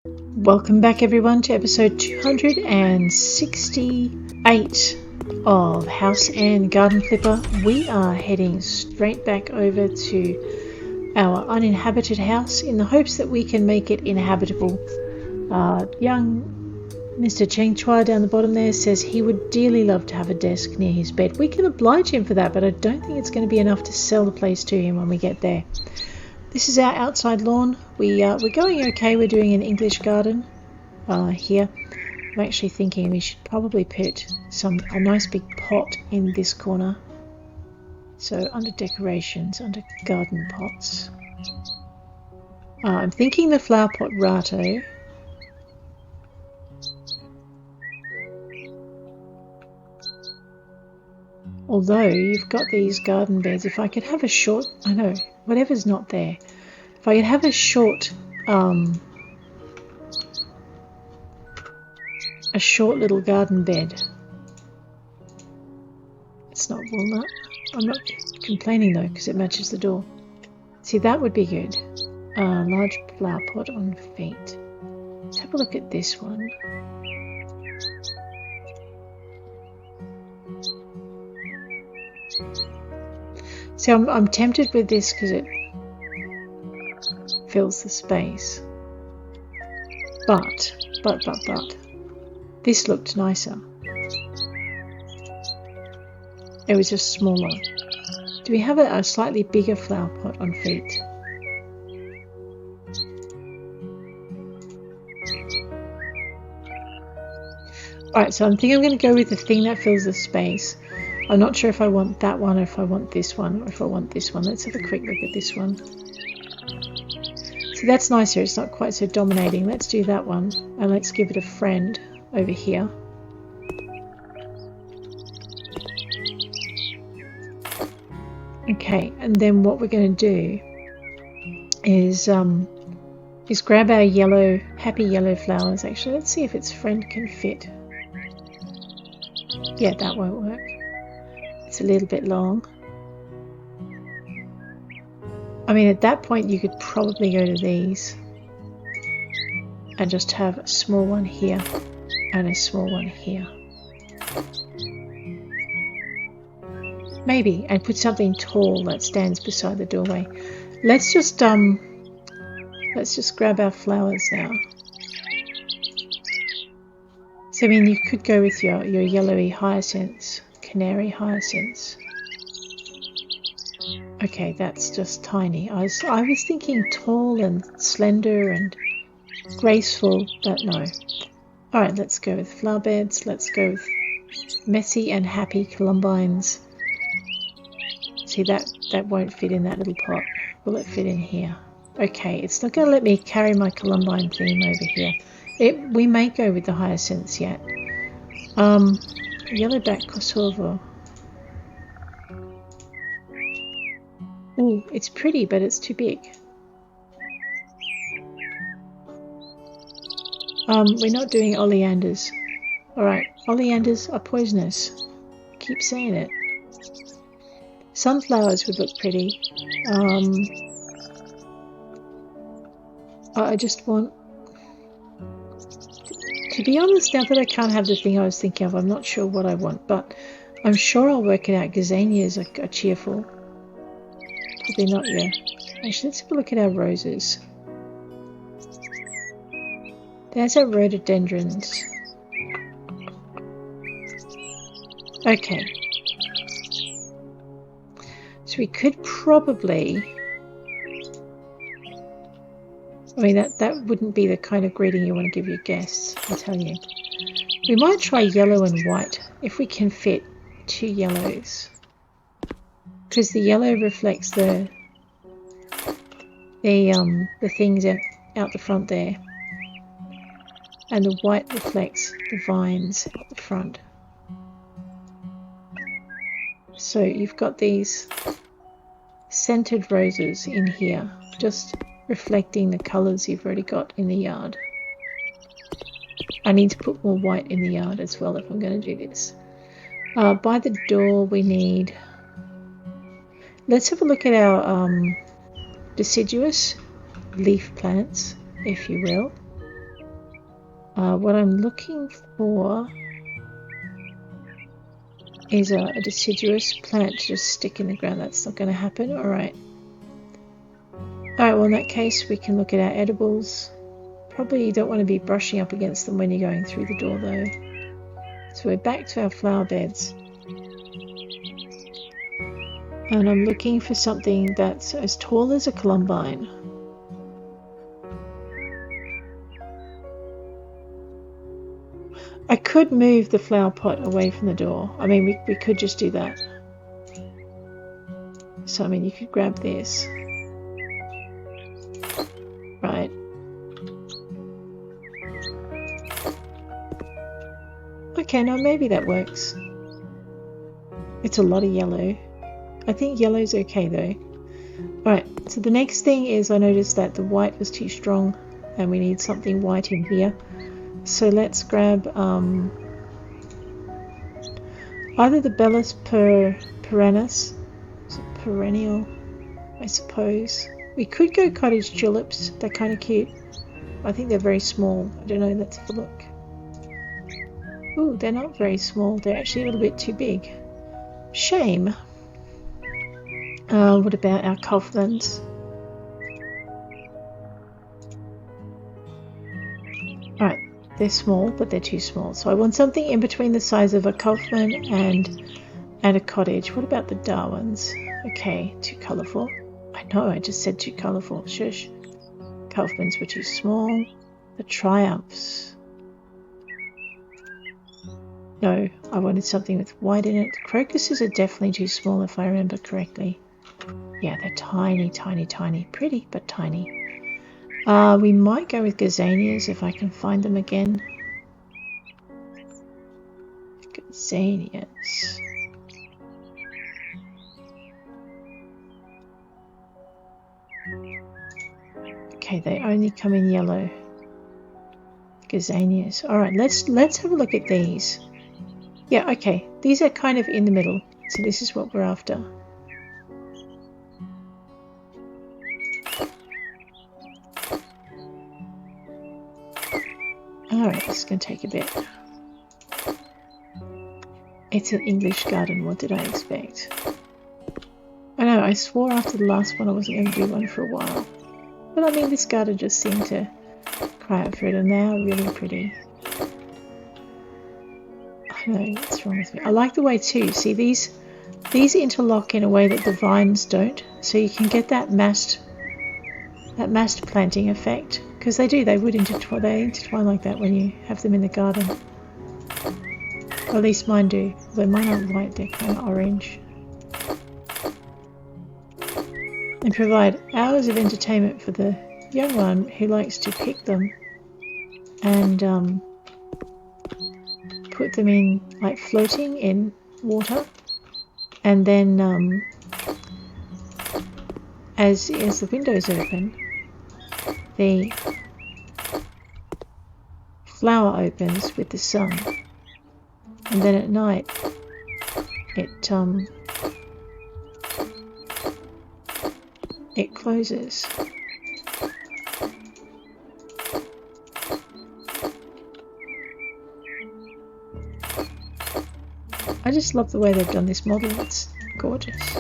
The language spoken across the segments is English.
Welcome back everyone to episode 268 of House and Garden Flipper. We are heading straight back over to our uninhabited house in the hopes that we can make it inhabitable. Young Mr. Cheng Chua down the bottom there says he would dearly love to have a desk near his bed. We can oblige him for that, but I don't think it's going to be enough to sell the place to him when we get there. This is our outside lawn. We're going okay. We're doing an English garden here. I'm actually thinking we should probably put a nice big pot in this corner. So under decorations, under garden pots. I'm thinking the flower pot rato. Although you've got these garden beds, if I could have a short, I know, whatever's not there. If I could have a short little garden bed. It's not walnut. I'm not complaining though because it matches the door. See, that would be good. Large flower pot on feet. Let's have a look at this one. See, I'm tempted with this because it fills the space. But. This looked nicer. It was just smaller. Do we have a slightly bigger flower pot on feet? Alright, so I think I'm going to go with the thing that fills the space. I'm not sure if I want that one, or if I want this one, or if I want this one. Let's have a quick look at this one. So that's nicer. It's not quite so dominating. Let's do that one. And let's give it a friend over here. Okay, and then what we're going to do is grab our happy yellow flowers. Actually, let's see if its friend can fit. Yeah, that won't work. It's a little bit long. I mean, at that point you could probably go to these and just have a small one here and a small one here. Maybe, and put something tall that stands beside the doorway. Let's just grab our flowers now. So I mean, you could go with your yellowy hyacinths, canary hyacinths. Okay, that's just tiny. I was thinking tall and slender and graceful, but no. Alright, let's go with flower beds. Let's go with messy and happy columbines. See, that won't fit in that little pot. Will it fit in here? Okay, it's not going to let me carry my columbine theme over here. We may go with the hyacinths yet. Yellowback Kosovo. Ooh, it's pretty, but it's too big. We're not doing oleanders. Alright, oleanders are poisonous. I keep saying it. Sunflowers would look pretty. I just want... To be honest, now that I can't have the thing I was thinking of, I'm not sure what I want, but I'm sure I'll work it out. Gazanias are cheerful. Probably not yet. Actually, let's have a look at our roses. There's our rhododendrons. Okay. So we could probably... I mean, that wouldn't be the kind of greeting you want to give your guests, I tell you. We might try yellow and white, if we can fit 2 yellows. Because the yellow reflects the things out the front there. And the white reflects the vines out the front. So you've got these scented roses in here, just reflecting the colours you've already got in the yard. I need to put more white in the yard as well if I'm going to do this. By the door we need... Let's have a look at our deciduous leaf plants, if you will. What I'm looking for is a deciduous plant to just stick in the ground. That's not going to happen. Alright. Alright, well in that case we can look at our edibles. Probably you don't want to be brushing up against them when you're going through the door though. So we're back to our flower beds. And I'm looking for something that's as tall as a columbine. I could move the flower pot away from the door. I mean, we could just do that. So, I mean, you could grab this. Right. Okay, now maybe that works. It's a lot of yellow. I think yellow's okay though. Alright, so the next thing is I noticed that the white was too strong and we need something white in here. So let's grab either the Bellis perennis, perennial, I suppose. We could go cottage tulips, they're kind of cute. I think they're very small. I don't know, let's have a look. Ooh, they're not very small, they're actually a little bit too big. Shame. What about our Kaufmanns? Alright, they're small, but they're too small. So I want something in between the size of a Kaufmann and a cottage. What about the Darwins? Okay, too colourful. I know, I just said too colourful. Shush. Kaufmanns were too small. The Triumphs. No, I wanted something with white in it. The crocuses are definitely too small if I remember correctly. Yeah, they're tiny, tiny, tiny. Pretty, but tiny. We might go with gazanias if I can find them again. Gazanias. Okay, they only come in yellow. Gazanias. Alright, let's have a look at these. Yeah, okay. These are kind of in the middle. So this is what we're after. Alright, this is going to take a bit. It's an English garden, what did I expect? I know, I swore after the last one I wasn't going to do one for a while. But I mean, this garden just seemed to cry out for it, and they are really pretty. I don't know what's wrong with me. I like the way too, see these interlock in a way that the vines don't, so you can get that massed planting effect. Because they do, they intertwine like that when you have them in the garden. Or at least mine do. Although mine aren't white, they're kind of orange. And provide hours of entertainment for the young one who likes to pick them and put them in, like floating in water. And then as the windows open, the flower opens with the sun, and then at night it closes. I just love the way they've done this model, it's gorgeous.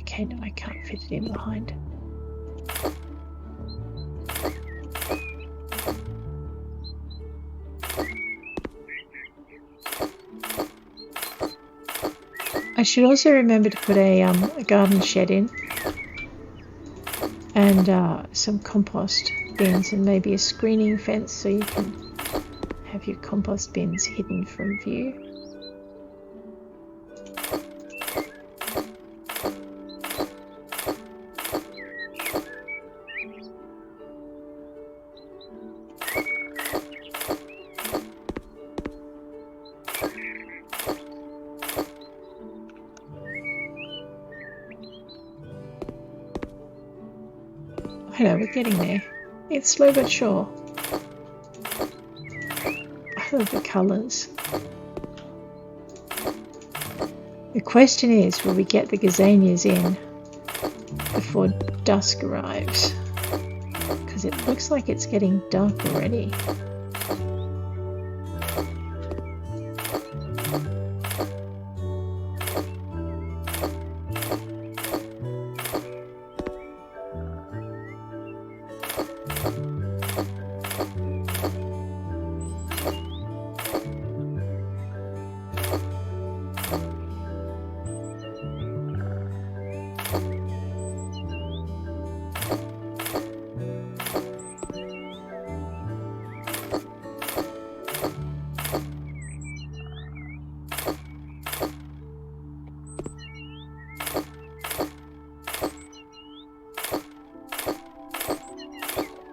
Okay, no, I can't fit it in behind. I should also remember to put a garden shed in, and some compost bins, and maybe a screening fence so you can have your compost bins hidden from view. Hello, we're getting there. It's slow but sure. I love the colours. The question is, will we get the gazanias in before dusk arrives, because it looks like it's getting dark already.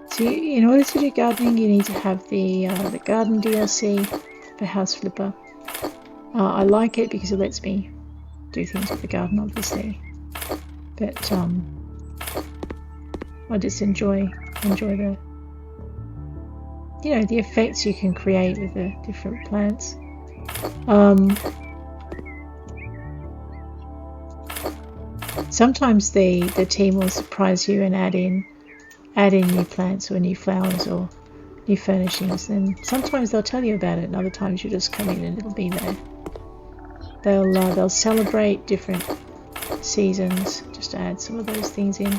So in order to do gardening, you need to have the garden DLC for House Flipper. I like it because it lets me do things with the garden, obviously, but I just enjoy the the effects you can create with the different plants. Sometimes the team will surprise you and add in new plants or new flowers or new furnishings, and sometimes they'll tell you about it, and other times you just come in and it'll be there. They'll celebrate different seasons, just to add some of those things in.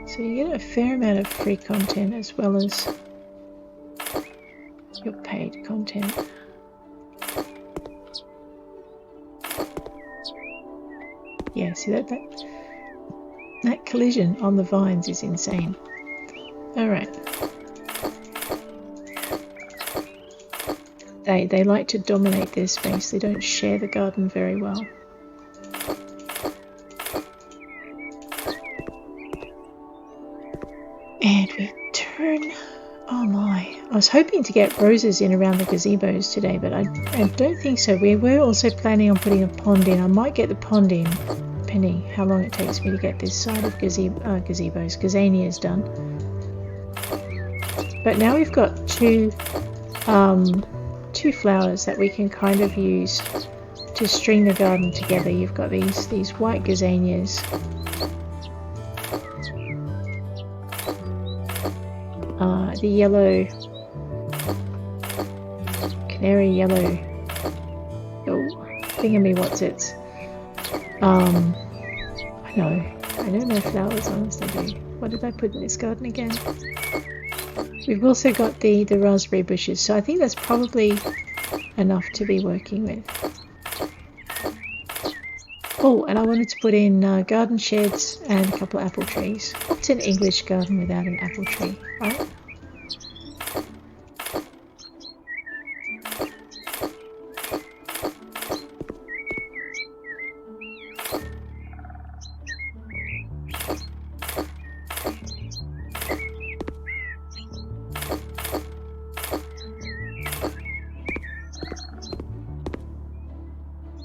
So you get a fair amount of free content as well as your paid content. Yeah, see that collision on the vines is insane. Alright. They like to dominate their space. They don't share the garden very well. And we turn... Oh my. I was hoping to get roses in around the gazebos today, but I don't think so. We were also planning on putting a pond in. I might get the pond in, depending how long it takes me to get this side of gazanias done. But now we've got two flowers that we can kind of use to string the garden together. You've got these white gazanias, the yellow, canary yellow, thingamy-what's-its. I don't know flowers, honestly do. What did I put in this garden again? We've also got the raspberry bushes, so I think that's probably enough to be working with. Oh, and I wanted to put in garden sheds and a couple of apple trees. What's an English garden without an apple tree, right?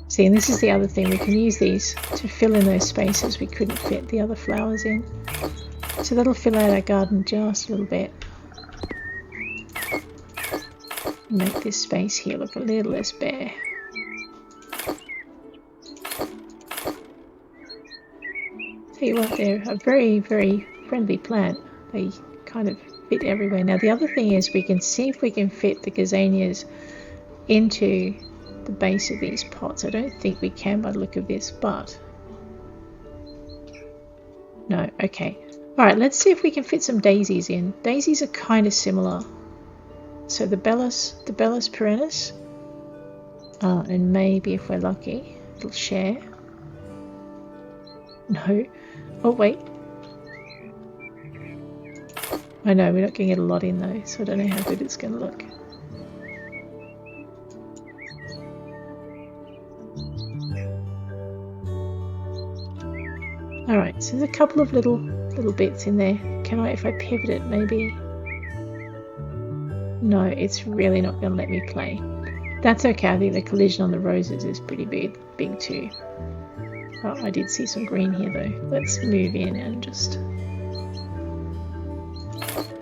See, and this is the other thing, we can use these to fill in those spaces we couldn't fit the other flowers in. So that'll fill out our garden just a little bit. Make this space here look a little less bare. Tell you what, they're a very, very friendly plant. They kind of fit everywhere. Now the other thing is we can see if we can fit the gazanias into the base of these pots. I don't think we can by the look of this, but no. Okay, all right, let's see if we can fit some daisies in. Daisies are kind of similar, so the Bellis perennis, and maybe if we're lucky it'll share. No, oh wait, I know we're not going to get a lot in though, so I don't know how good it's going to look. Alright, so there's a couple of little bits in there. Can I, if I pivot it, maybe? No, it's really not going to let me play. That's okay, I think the collision on the roses is pretty big too. Oh, I did see some green here though. Let's move in and just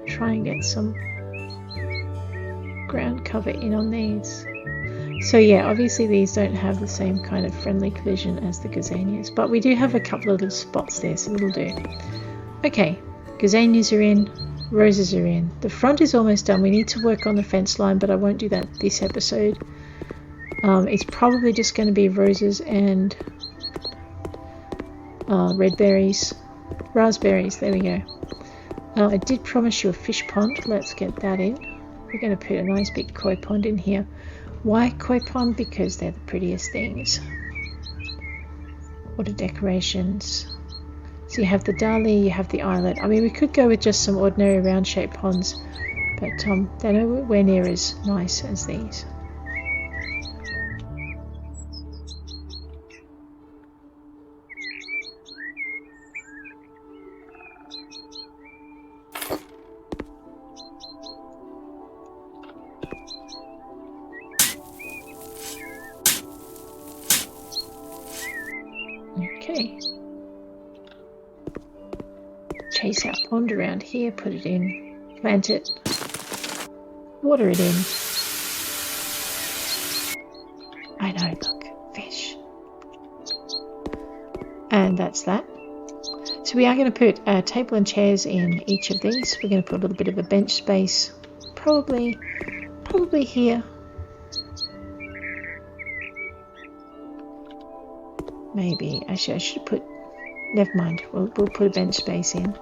try and get some ground cover in on these. So yeah, obviously these don't have the same kind of friendly collision as the gazanias, but we do have a couple of little spots there, so it'll do. Okay, gazanias are in, roses are in. The front is almost done. We need to work on the fence line, but I won't do that this episode. It's probably just going to be roses and red berries, raspberries, there we go. I did promise you a fish pond, let's get that in. We're going to put a nice big koi pond in here. Why koi pond? Because they're the prettiest things. Water decorations. So you have the Dali, you have the eyelet. I mean, we could go with just some ordinary round shaped ponds, but they're nowhere near as nice as these. Okay. Chase our pond around here, put it in, plant it, water it in. I know, look, fish. And that's that. So we are going to put a table and chairs in each of these. We're going to put a little bit of a bench space, probably here. Maybe, actually I should put, never mind, we'll put a bench space in.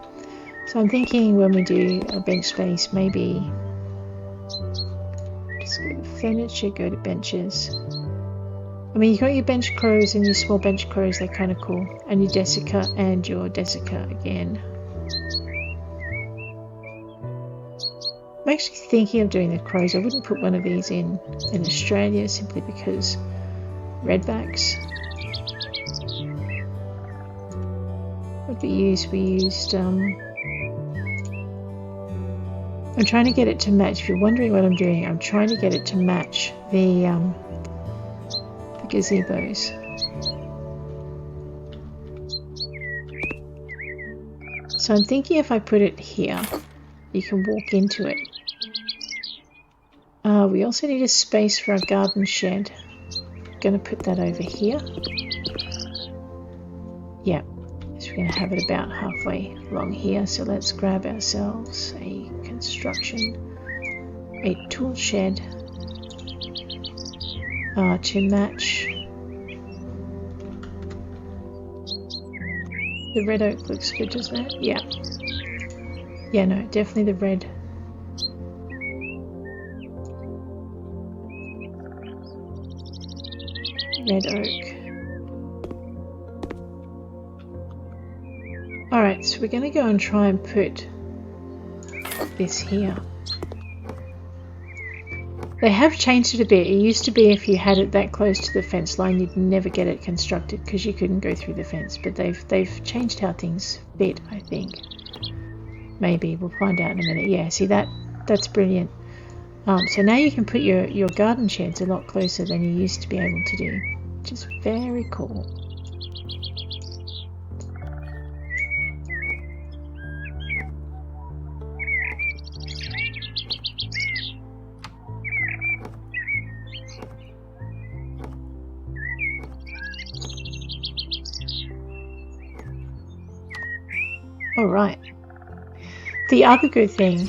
So I'm thinking when we do a bench space, maybe just go to furniture, go to benches. I mean, you've got your bench crows and your small bench crows, they're kind of cool. And your Desica and your Desica again. I'm actually thinking of doing the crows. I wouldn't put one of these in Australia simply because redbacks. What we used I'm trying to get it to match. If you're wondering what I'm doing, I'm trying to get it to match the gazebos. So I'm thinking if I put it here, you can walk into it. We also need a space for our garden shed. I'm going to put that over here. Yeah. So we're going to have it about halfway along here. So let's grab ourselves a tool shed to match. The red oak looks good, doesn't it? Yeah. Yeah, no, definitely the red. Red oak. Alright, so we're going to go and try and put this here. They have changed it a bit. It used to be if you had it that close to the fence line, you'd never get it constructed because you couldn't go through the fence. But they've changed how things fit, I think. Maybe, we'll find out in a minute. Yeah, see that's brilliant. So now you can put your garden sheds a lot closer than you used to be able to do, which is very cool. All right. The other good thing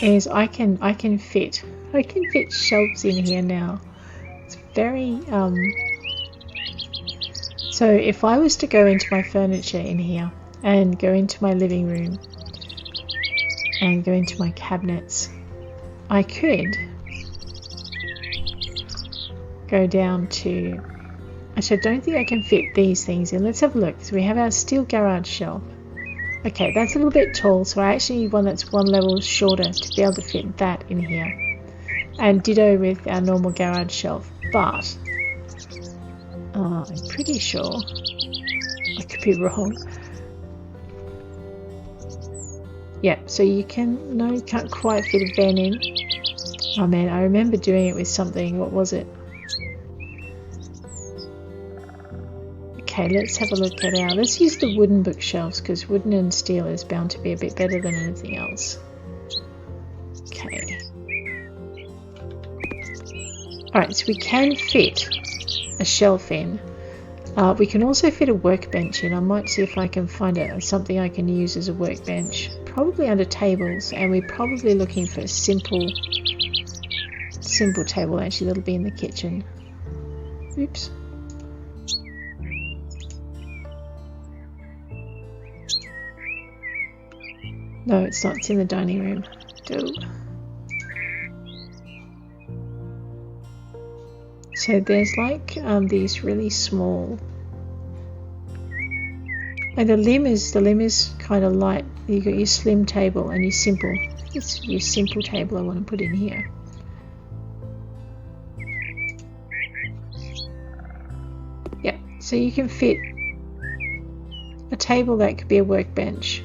is I can fit shelves in here now. It's very so if I was to go into my furniture in here and go into my living room and go into my cabinets, I could go down to, actually I don't think I can fit these things in. Let's have a look. So we have our steel garage shelf. Okay, that's a little bit tall, so I actually need one that's one level shorter to be able to fit that in here. And ditto with our normal garage shelf, but I'm pretty sure, I could be wrong. Yeah, so you can't quite fit a van in. Oh man, I remember doing it with something, what was it? Okay, let's have a look at let's use the wooden bookshelves because wooden and steel is bound to be a bit better than anything else. Okay. Alright, so we can fit a shelf in. We can also fit a workbench in. I might see if I can find something I can use as a workbench. Probably under tables, and we're probably looking for a simple table actually that'll be in the kitchen. Oops. No, it's not. It's in the dining room. So there's like these really small, and the limb is kind of light. You got your slim table and your simple. It's your simple table I want to put in here. Yeah, so you can fit a table that could be a workbench.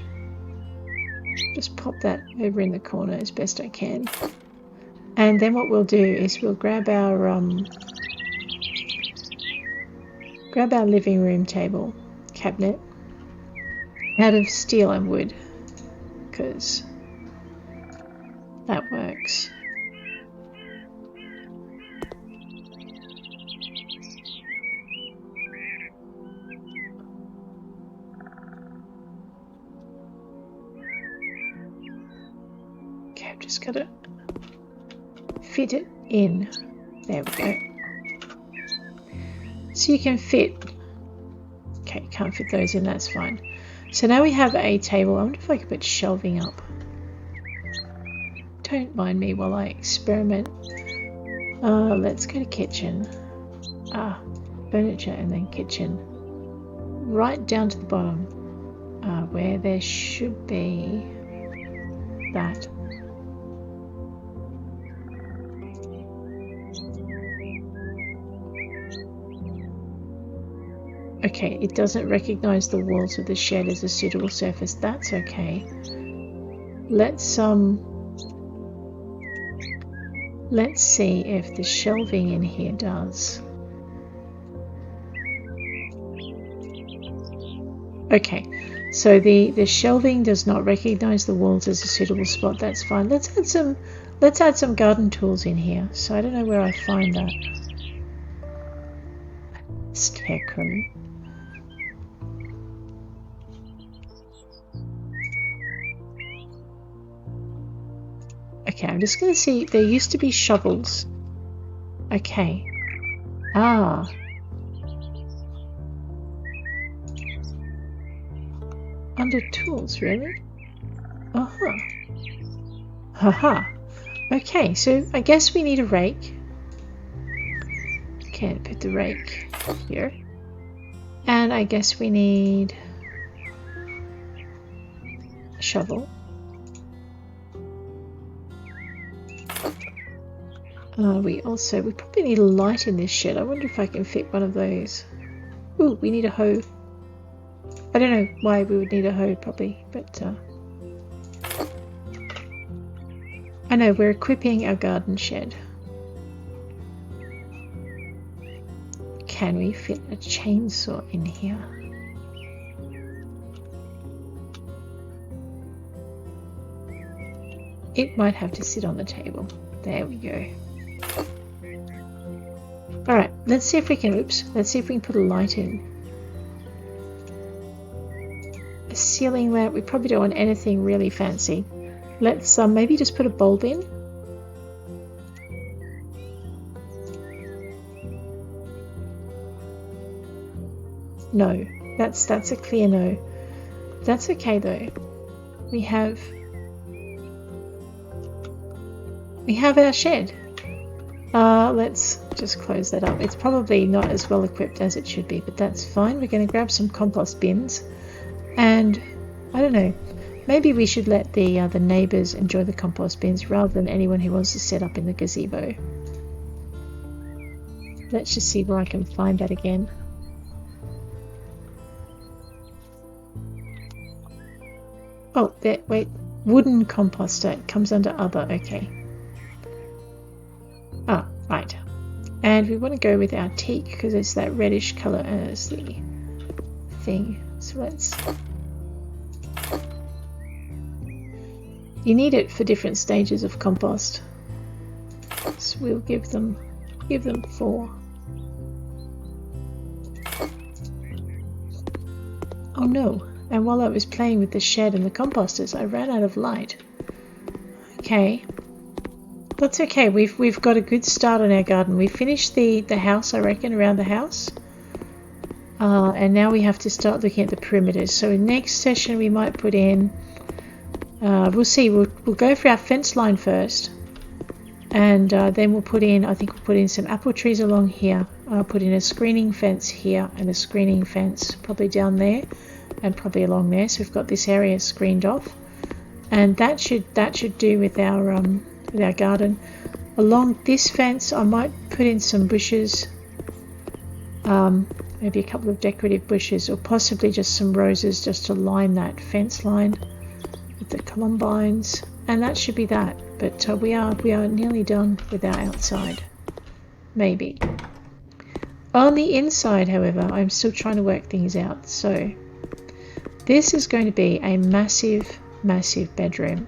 Just pop that over in the corner as best I can. And then what we'll do is we'll grab our living room table cabinet out of steel and wood, because that works. Okay, I've just got to fit it in. There we go. So you can fit. Okay, you can't fit those in, that's fine. So now we have a table. I wonder if I could put shelving up. Don't mind me while I experiment. Let's go to kitchen. Furniture and then kitchen. Right down to the bottom, where there should be that. Okay, it doesn't recognize the walls of the shed as a suitable surface. That's okay. Let's see if the shelving in here does. Okay, so the shelving does not recognize the walls as a suitable spot. That's fine. Let's add some garden tools in here. So I don't know where I find that. Scarecrow. Okay, I'm just going to see. There used to be shovels. Okay. Under tools, really? Haha. Okay, so I guess we need a rake. Okay, put the rake here. And I guess we need a shovel. We probably need a light in this shed. I wonder if I can fit one of those. Ooh, we need a hoe. I don't know why we would need a hoe, probably, but I know we're equipping our garden shed. Can we fit a chainsaw in here? It might have to sit on the table. There we go. Alright, let's see if we can put a light in. A ceiling lamp, we probably don't want anything really fancy. Let's maybe just put a bulb in. No, that's a clear no. That's okay though. We have our shed. Let's just close that up. It's probably not as well equipped as it should be, but that's fine. We're going to grab some compost bins, and I don't know, maybe we should let the neighbours enjoy the compost bins rather than anyone who wants to set up in the gazebo. Let's just see where I can find that again. Oh, there, wait, wooden composter. It comes under other, okay. Right. And we want to go with our teak because it's that reddish colour as the thing. So let's... You need it for different stages of compost. So we'll give them Give them 4. Oh no, and while I was playing with the shed and the composters, I ran out of light. Okay. That's okay, we've got a good start on our garden. We finished the house, I reckon, around the house. And now we have to start looking at the perimeters. So in next session we might put in, we'll see, we'll go for our fence line first. And then we'll put in, I think we'll put in some apple trees along here. I'll put in a screening fence here and a screening fence probably down there and probably along there. So we've got this area screened off. And that should do with our garden. Along this fence I might put in some bushes, maybe a couple of decorative bushes, or possibly just some roses just to line that fence line with the columbines, and that should be that. But we are nearly done with our outside. Maybe. On the inside, however, I'm still trying to work things out. So this is going to be a massive bedroom.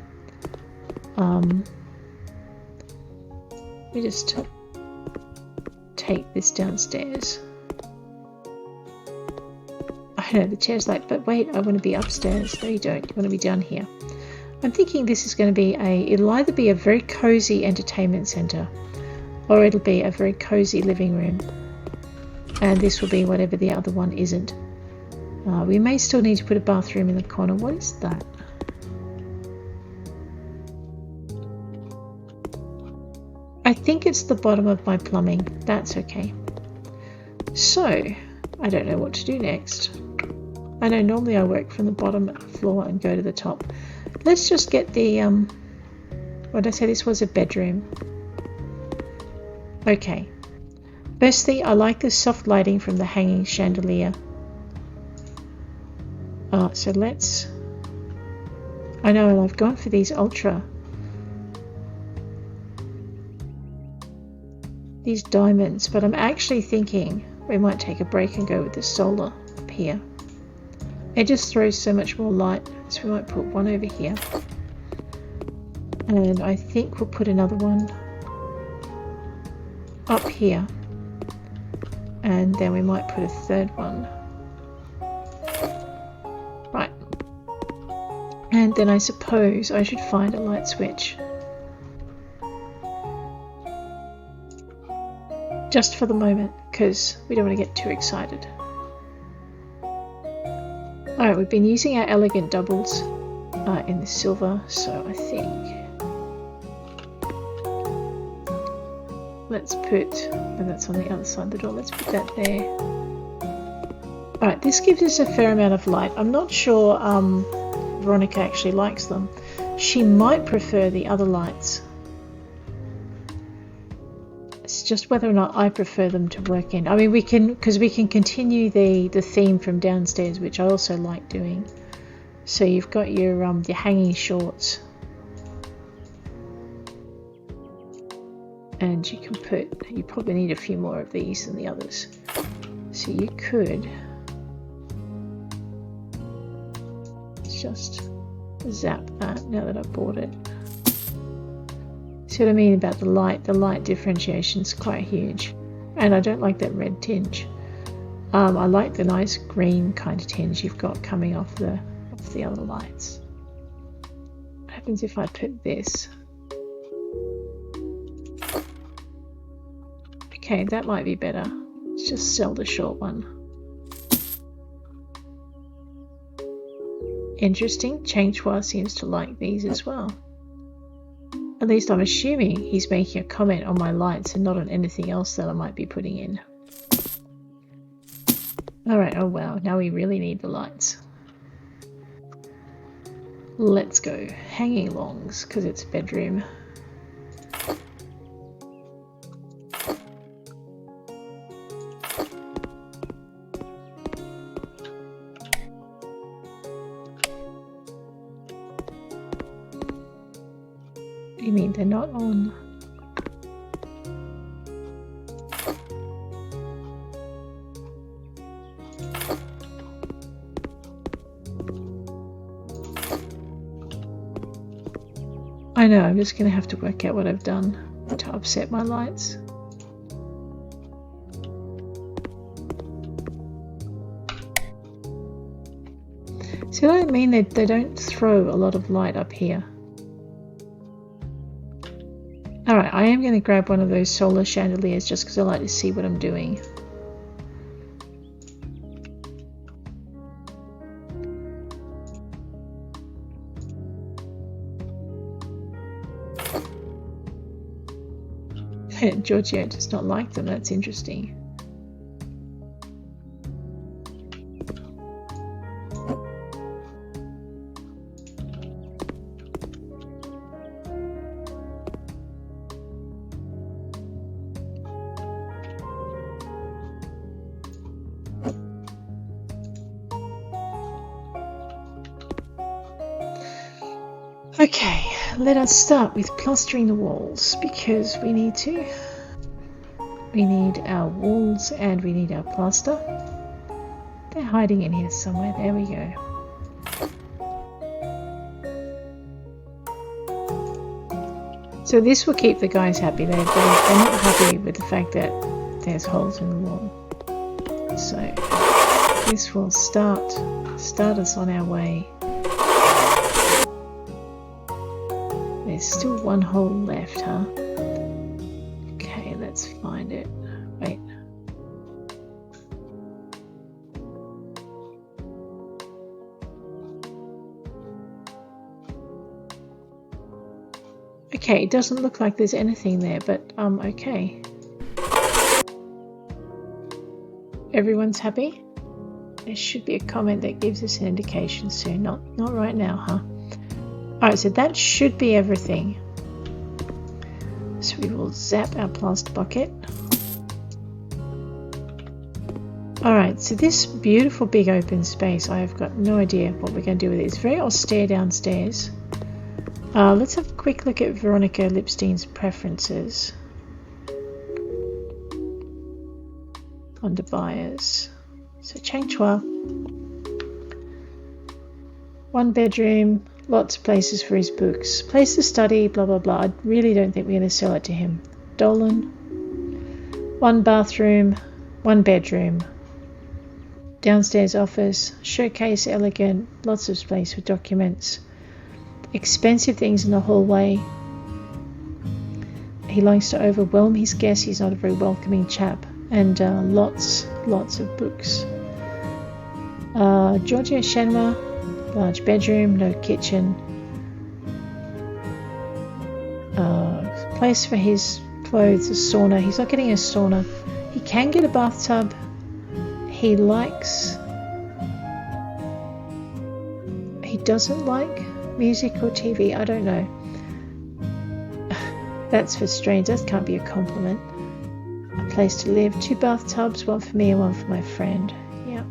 Let me just take this downstairs. I know the chair's like, but wait, I want to be upstairs. No, you don't. You want to be down here. I'm thinking this is going to be it'll either be a very cozy entertainment center or it'll be a very cozy living room. And this will be whatever the other one isn't. We may still need to put a bathroom in the corner. What is that? I think it's the bottom of my plumbing. That's okay. So, I don't know what to do next. I know normally I work from the bottom floor and go to the top. Let's just get the, what did I say? This was a bedroom. Okay. Firstly, I like the soft lighting from the hanging chandelier. So let's, I know I've gone for these these diamonds, but I'm actually thinking we might take a break and go with the solar up here. It just throws so much more light, so we might put one over here. And I think we'll put another one up here. And then we might put a third one. Right. And then I suppose I should find a light switch. Just for the moment, because we don't want to get too excited. Alright, we've been using our elegant doubles in the silver, so I think let's put, and that's on the other side of the door, let's put that there. Alright, this gives us a fair amount of light. I'm not sure Veronica actually likes them. She might prefer the other lights. It's just whether or not I prefer them to work in. I mean, we can, because we can continue the theme from downstairs, which I also like doing. So you've got your hanging shorts, and you can put, you probably need a few more of these than the others. So you could just zap that now that I've bought it. See what I mean about the light? The light differentiation is quite huge, and I don't like that red tinge. I like the nice green kind of tinge you've got coming off the other lights. What happens if I put this? Okay, that might be better. Let's just sell the short one. Interesting. Changehua seems to like these as well. At least I'm assuming he's making a comment on my lights and not on anything else that I might be putting in. Alright, oh wow, now we really need the lights. Let's go. Hanging longs, because it's a bedroom. You mean they're not on? I know, I'm just going to have to work out what I've done to upset my lights. See what I mean? They don't throw a lot of light up here. Alright, I am going to grab one of those solar chandeliers just because I like to see what I'm doing. Giorgio does not like them, that's interesting. Okay, let us start with plastering the walls because we need to. We need our walls and we need our plaster. They're hiding in here somewhere. There we go. So this will keep the guys happy. They're not happy with the fact that there's holes in the wall. So this will start us on our way. There's still one hole left, huh? Okay, let's find it. Wait. Okay, it doesn't look like there's anything there, but okay. Everyone's happy? There should be a comment that gives us an indication soon. Not right now, huh? Alright, so that should be everything. So we will zap our plaster bucket. Alright, so this beautiful big open space, I have got no idea what we're going to do with it. It's very austere downstairs. Let's have a quick look at Veronica Lipstein's preferences. Under buyers. So Changchua. 1 bedroom. Lots of places for his books. Place to study, blah, blah, blah. I really don't think we're going to sell it to him. Dolan. 1 bathroom, 1 bedroom. Downstairs office. Showcase, elegant. Lots of space for documents. Expensive things in the hallway. He likes to overwhelm his guests. He's not a very welcoming chap. And lots of books. Georgia Shenma. Large bedroom, no kitchen. Place for his clothes, a sauna. He's not getting a sauna. He can get a bathtub. He doesn't like music or TV. I don't know. That's for strange. That can't be a compliment. A place to live. 2 bathtubs, 1 for me and 1 for my friend. Yeah.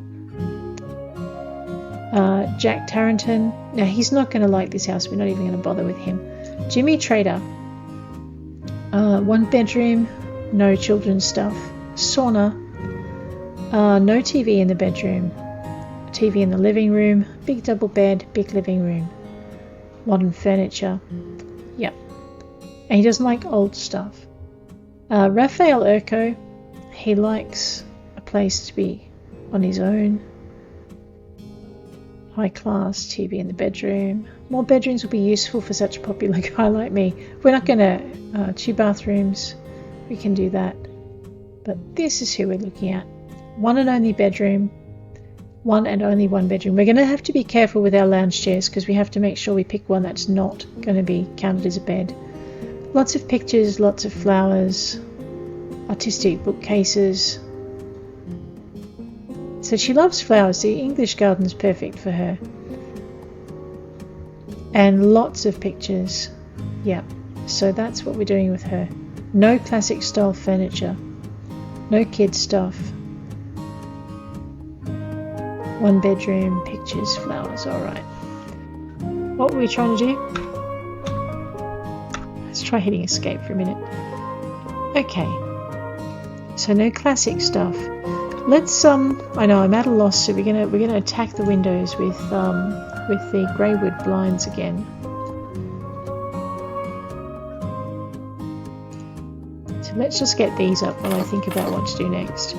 Jack Tarrington. Now he's not going to like this house. We're not even going to bother with him. Jimmy Trader. 1 bedroom, no children's stuff. Sauna. No TV in the bedroom. TV in the living room. Big double bed, big living room. Modern furniture. Yep. And he doesn't like old stuff. Raphael Urco. He likes a place to be on his own. High class, TV in the bedroom. More bedrooms will be useful for such a popular guy like me. We're not going to 2 bathrooms. We can do that. But this is who we're looking at. 1 and only bedroom. 1 and only 1 bedroom. We're going to have to be careful with our lounge chairs because we have to make sure we pick one that's not going to be counted as a bed. Lots of pictures, lots of flowers, artistic bookcases. So she loves flowers. The English garden's perfect for her. And lots of pictures. Yeah. So that's what we're doing with her. No classic style furniture. No kids stuff. 1 bedroom, pictures, flowers. Alright. What were we trying to do? Let's try hitting escape for a minute. Okay. So no classic stuff. Let's I know I'm at a loss, so we're gonna attack the windows with the greywood blinds again. So let's just get these up while I think about what to do next.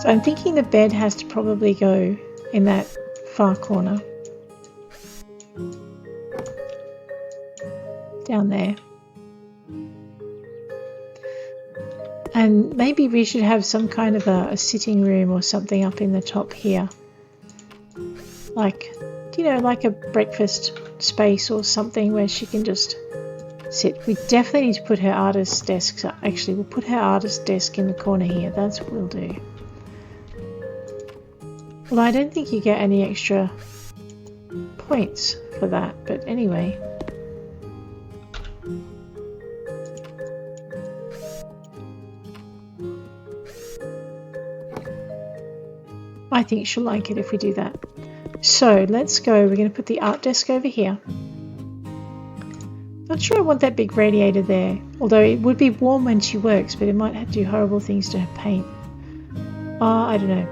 So I'm thinking the bed has to probably go in that far corner. Down there. And maybe we should have some kind of a sitting room or something up in the top here. Like, you know, like a breakfast space or something where she can just sit. We definitely need to put her artist's desk. So actually, we'll put her artist's desk in the corner here. That's what we'll do. Well, I don't think you get any extra points for that, but anyway. I think she'll like it if we do that. So let's go. We're going to put the art desk over here. Not sure I want that big radiator there, although it would be warm when she works, but it might have to do horrible things to her paint. I don't know.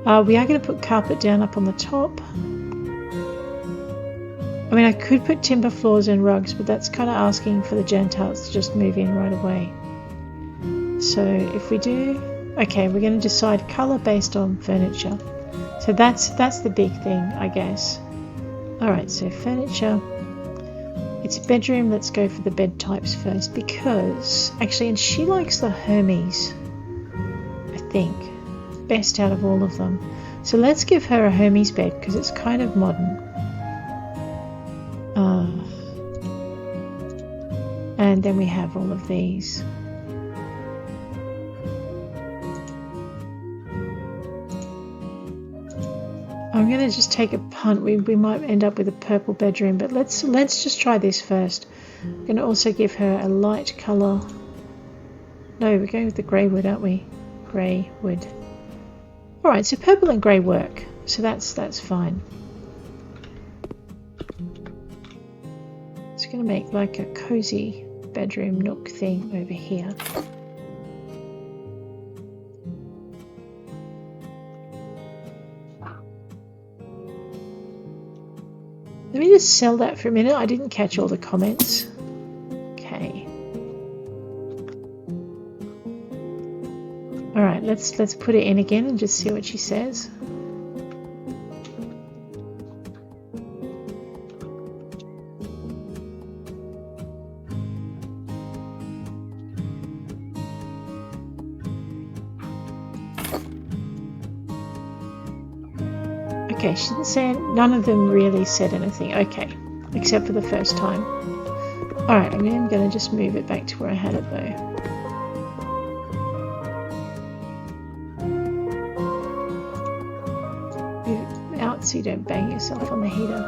We are going to put carpet down up on the top. I mean, I could put timber floors and rugs, but that's kind of asking for the Gentiles to just move in right away. So if we do... Okay, we're going to decide colour based on furniture. So that's the big thing, I guess. Alright, so furniture. It's a bedroom. Let's go for the bed types first because... Actually, and she likes the Hermes, I think. Best out of all of them. So let's give her a Hermes bed because it's kind of modern. And then we have all of these. I'm going to just take a punt. We might end up with a purple bedroom, but let's just try this first. I'm going to also give her a light colour. No, we're going with the grey wood, aren't we? Grey wood. Alright, so purple and grey work. So that's fine. It's going to make like a cosy bedroom nook thing over here. Let me just sell that for a minute. I didn't catch all the comments. Okay. Alright, let's put it in again and just see what she says. Okay, she didn't say, none of them really said anything. Okay, except for the first time. Alright, I'm going to just move it back to where I had it though. Move it out so you don't bang yourself on the heater.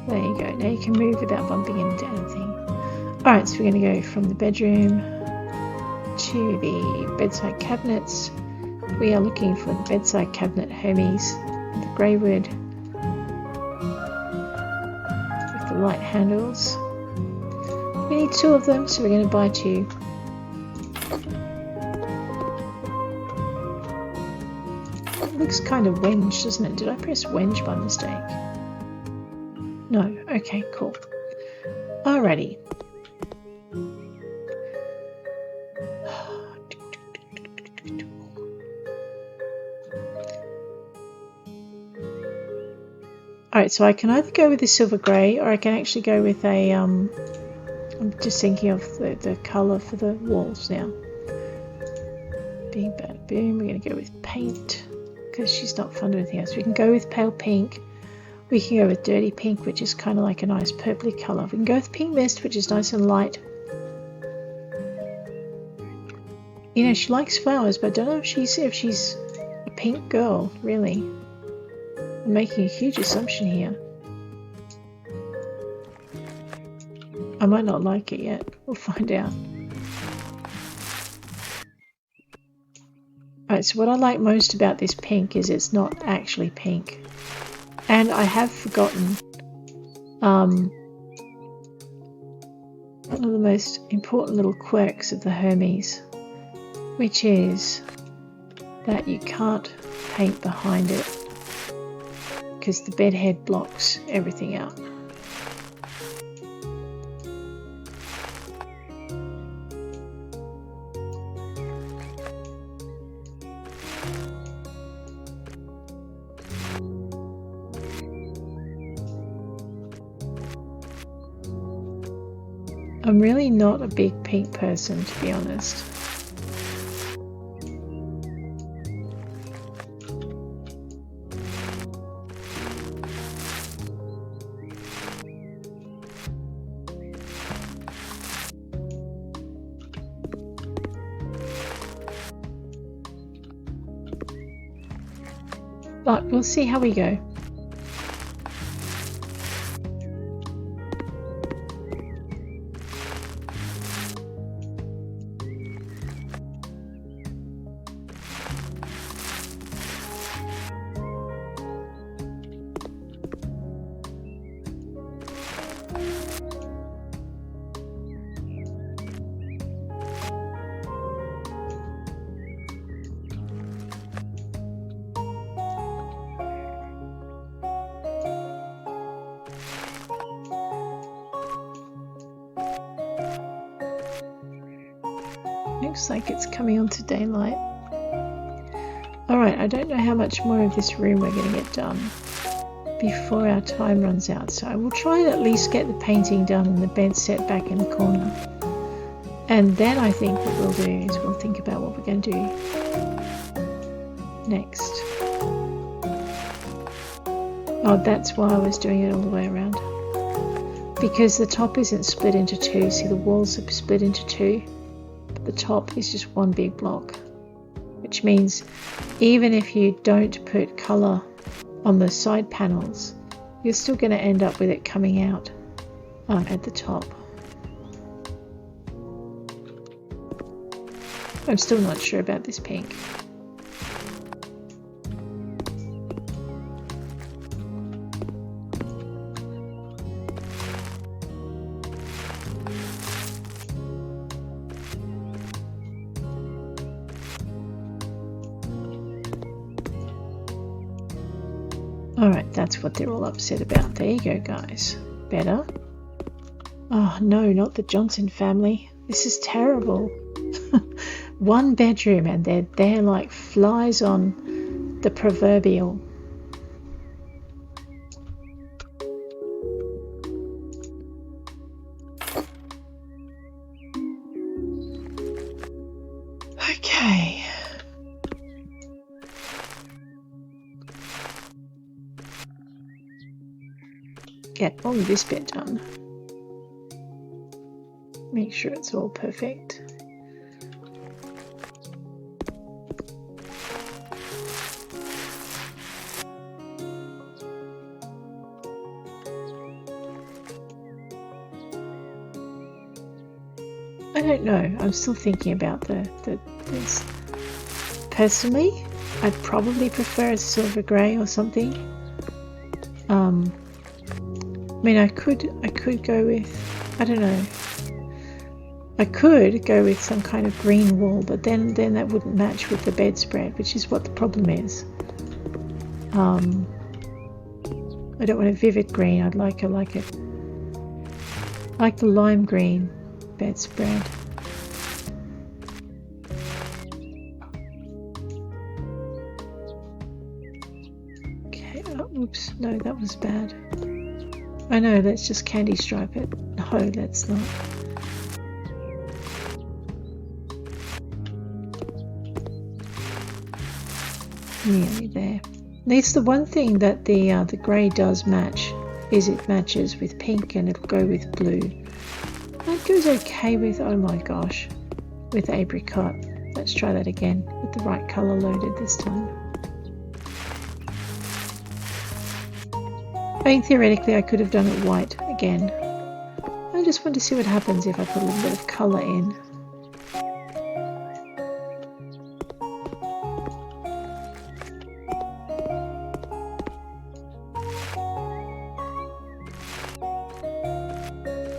There you go, now you can move without bumping into anything. Alright, so we're going to go from the bedroom to the bedside cabinets. We are looking for the bedside cabinet Hermes, the grey wood with the light handles. We need 2 of them, so we're going to buy 2. It looks kind of wenged, doesn't it? Did I press wenge by mistake? No. Okay, cool. Alrighty. Alright, so I can either go with the silver grey or I can actually go with a, I'm just thinking of the colour for the walls now. Bing, bada, boom. We're going to go with paint because she's not fond of anything else. We can go with pale pink. We can go with dirty pink, which is kind of like a nice purpley colour. We can go with pink mist, which is nice and light. You know, she likes flowers, but I don't know if she's a pink girl, really. I'm making a huge assumption here. I might not like it yet. We'll find out. Alright, so what I like most about this pink is it's not actually pink. And I have forgotten one of the most important little quirks of the Hermes, which is that you can't paint behind it because the bed head blocks everything out. I'm really not a big pink person, to be honest. But we'll see how we go. Looks like it's coming on to daylight. Alright, I don't know how much more of this room we're going to get done before our time runs out, so I will try and at least get the painting done and the bed set back in the corner. And then I think what we'll do is we'll think about what we're going to do next. Oh, that's why I was doing it all the way around. Because the top isn't split into two. See, the walls are split into two. The top is just one big block, which means even if you don't put colour on the side panels, you're still going to end up with it coming out at the top. I'm still not sure about this pink. Alright, that's what they're all upset about. There you go, guys. Better. Oh no, not the Johnson family. This is terrible. One bedroom and they're like flies on the proverbial. Okay. Get all of this bit done. Make sure it's all perfect. I don't know. I'm still thinking about this. Personally, I'd probably prefer a silver grey or something. I mean, I could go with, I don't know. I could go with some kind of green wall, but then that wouldn't match with the bedspread, which is what the problem is. I don't want a vivid green. I'd like the lime green bedspread. Okay. Oh, oops. No, that was bad. I know, let's just candy stripe it. No, let's not. Nearly there. At least the one thing that the grey does match is it matches with pink and it'll go with blue. That goes okay with, oh my gosh, with apricot. Let's try that again with the right colour loaded this time. I mean, theoretically I could have done it white again. I just want to see what happens if I put a little bit of colour in.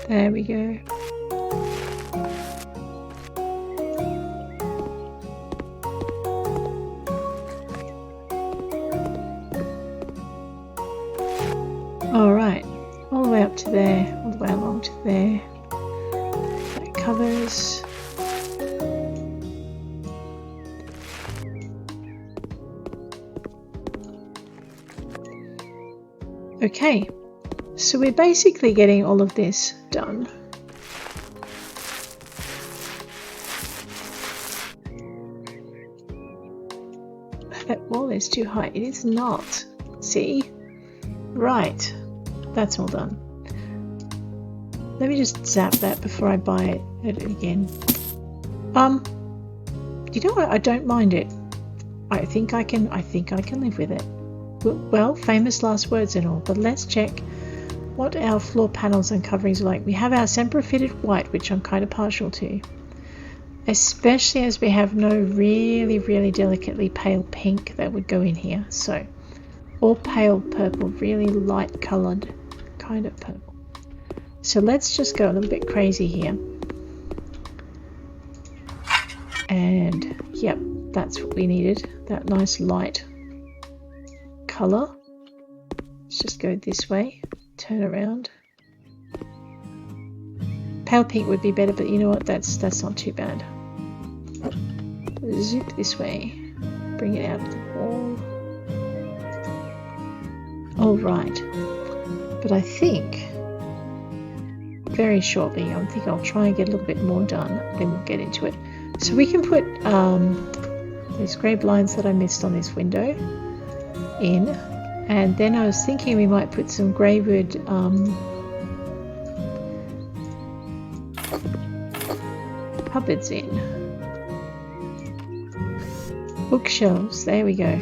There we go. Alright, all the way up to there, all the way along to there. That covers. Okay, so we're basically getting all of this done. That wall is too high. It is not. See? Right. That's all done. Let me just zap that before I buy it again. You know what? I don't mind it. I think I can live with it. Well, famous last words and all, but let's check what our floor panels and coverings are like. We have our Sempre fitted white, which I'm kind of partial to, especially as we have no really delicately pale pink that would go in here. So, or pale purple, really light coloured kind of purple. So let's just go a little bit crazy here. And yep, that's what we needed, that nice light colour. Let's just go this way, turn around. Pale pink would be better, but you know what, that's not too bad. Zip this way, bring it out of the wall. Alright, but I think very shortly I think I'll try and get a little bit more done, then we'll get into it. So we can put these grey blinds that I missed on this window in, and then I was thinking we might put some grey wood cupboards in. Bookshelves, there we go.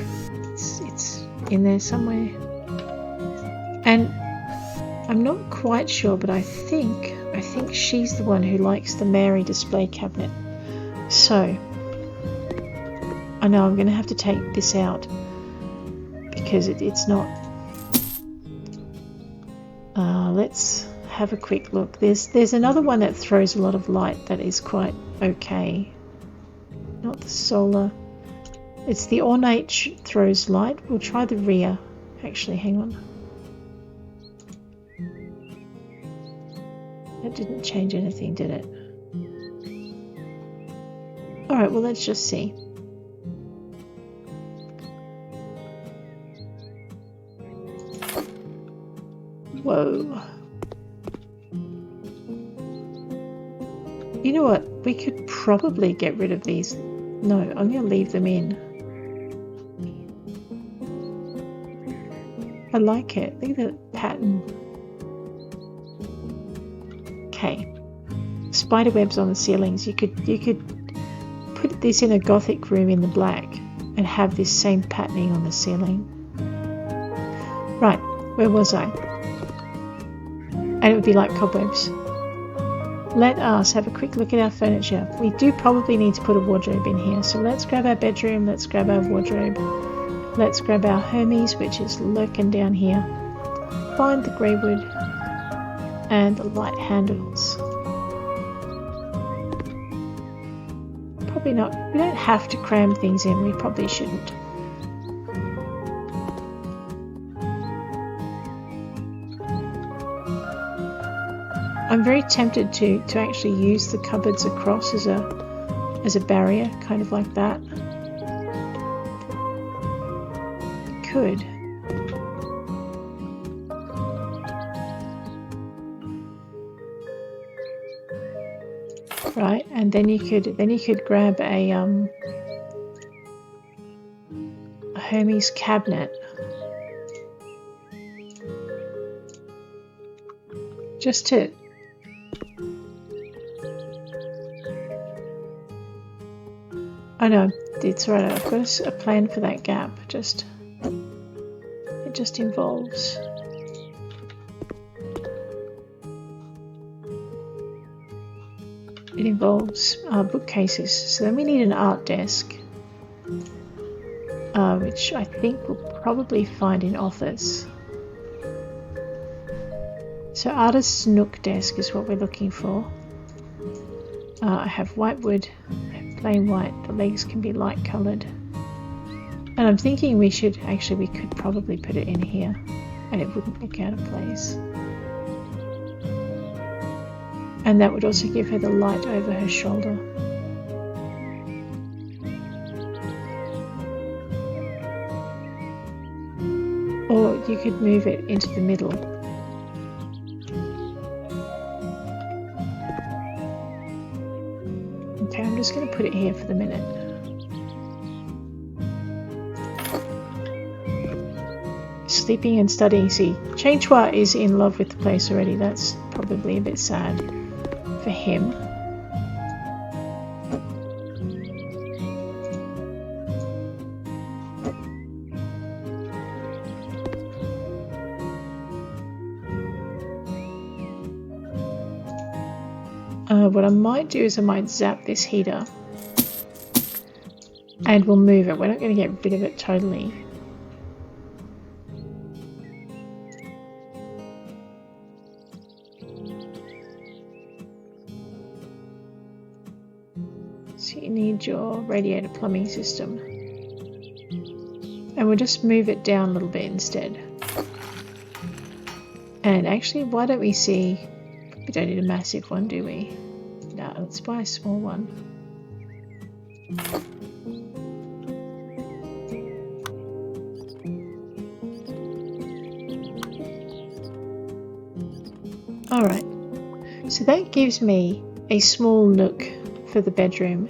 It's in there somewhere. And I'm not quite sure, but I think she's the one who likes the Mary display cabinet. So I know I'm going to have to take this out because it's not. Let's have a quick look. There's another one that throws a lot of light that is quite okay. Not the solar. It's the ornate throws light. We'll try the rear. Actually, hang on. That didn't change anything, did it? Alright, well, let's just see. Whoa. You know what? We could probably get rid of these. No, I'm going to leave them in. I like it. Look at that pattern. Okay. Spider webs on the ceilings. You could put this in a gothic room in the black and have this same patterning on the ceiling. Right, where was I? And it would be like cobwebs. Let us have a quick look at our furniture. We do probably need to put a wardrobe in here. So let's grab our bedroom, let's grab our wardrobe. Let's grab our Hermes, which is lurking down here. Find the grey wood and the light handles. Probably not. We don't have to cram things in. We probably shouldn't. I'm very tempted to actually use the cupboards across as a barrier, kind of like that. Could. Right, and then you could grab a Hermes cabinet. Just to oh no, it's right. I've got a plan for that gap. It just involves bookcases. So then we need an art desk, which I think we'll probably find in office. So artist's Nook desk is what we're looking for. I have white wood, plain white. The legs can be light coloured. And I'm thinking we could probably put it in here and it wouldn't look out of place. And that would also give her the light over her shoulder. Or you could move it into the middle. Okay, I'm just going to put it here for the minute. sleeping and studying. See, Changchua is in love with the place already. That's probably a bit sad for him. What I might do is I might zap this heater and we'll move it. We're not going to get rid of it totally. So you need your radiator plumbing system. And we'll just move it down a little bit instead. And actually, why don't we see... We don't need a massive one, do we? No, let's buy a small one. Alright, so that gives me a small nook for the bedroom.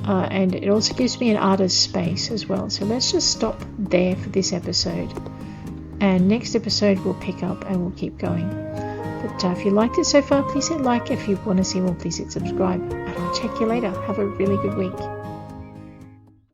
And it also gives me an artist's space as well. So let's just stop there for this episode. And next episode we'll pick up and we'll keep going. But if you liked it so far, please hit like. If you want to see more, please hit subscribe. And I'll check you later. Have a really good week.